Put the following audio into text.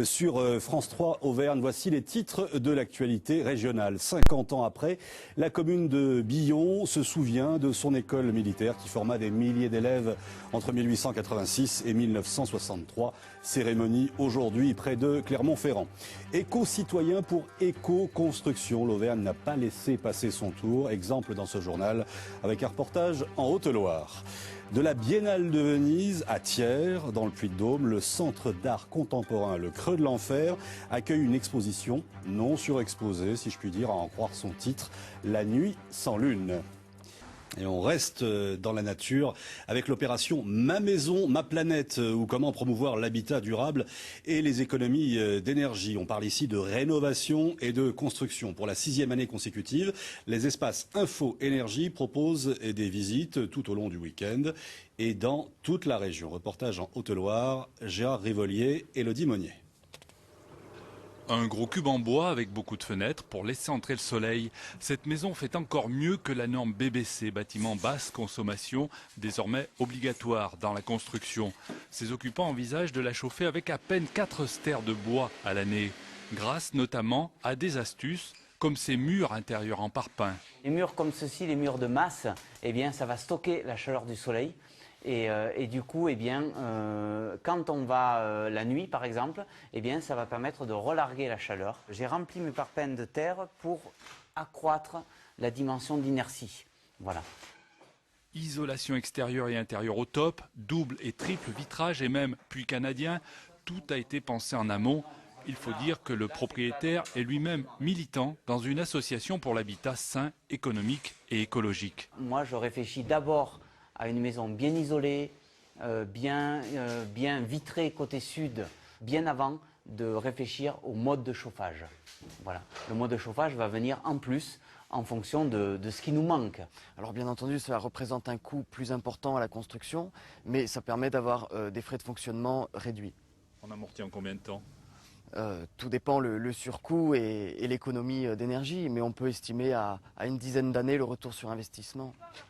sur France 3 Auvergne. Voici les titres de l'actualité régionale. 50 ans après, la commune de Billon se souvient de son école militaire qui forma des milliers d'élèves entre 1886 et 1963. Cérémonie aujourd'hui près de Clermont-Ferrand. Éco-citoyen pour éco-construction. L'Auvergne n'a pas laissé passer son tour. Exemple dans ce journal avec un reportage en Haute-Loire. De la Biennale de Venise à Thiers, dans le Puy-de-Dôme, le Centre d'art contemporain Le Creux de l'Enfer accueille une exposition non surexposée, si je puis dire, à en croire son titre, La nuit sans lune. Et on reste dans la nature avec l'opération Ma maison, ma planète, ou comment promouvoir l'habitat durable et les économies d'énergie. On parle ici de rénovation et de construction. Pour la 6e année consécutive, les espaces Info Énergie proposent des visites tout au long du week-end et dans toute la région. Reportage en Haute-Loire, Gérard Rivolier, Élodie Monnier. Un gros cube en bois avec beaucoup de fenêtres pour laisser entrer le soleil. Cette maison fait encore mieux que la norme BBC, bâtiment basse consommation, désormais obligatoire dans la construction. Ses occupants envisagent de la chauffer avec à peine 4 stères de bois à l'année, grâce notamment à des astuces comme ces murs intérieurs en parpaing. Les murs comme ceci, les murs de masse, eh bien, ça va stocker la chaleur du soleil. Et du coup, eh bien, quand on va la nuit, par exemple, eh bien, ça va permettre de relarguer la chaleur. J'ai rempli mes parpaings de terre pour accroître la dimension d'inertie. Voilà. Isolation extérieure et intérieure au top, double et triple vitrage et même puits canadien, tout a été pensé en amont. Il faut dire que le propriétaire est lui-même militant dans une association pour l'habitat sain, économique et écologique. Moi, je réfléchis d'abord à une maison bien isolée, bien vitrée côté sud, bien avant de réfléchir au mode de chauffage. Voilà. Le mode de chauffage va venir en plus en fonction de ce qui nous manque. Alors bien entendu, cela représente un coût plus important à la construction, mais ça permet d'avoir des frais de fonctionnement réduits. On amortit en combien de temps ? Tout dépend le surcoût et l'économie d'énergie, mais on peut estimer à une dizaine d'années le retour sur investissement.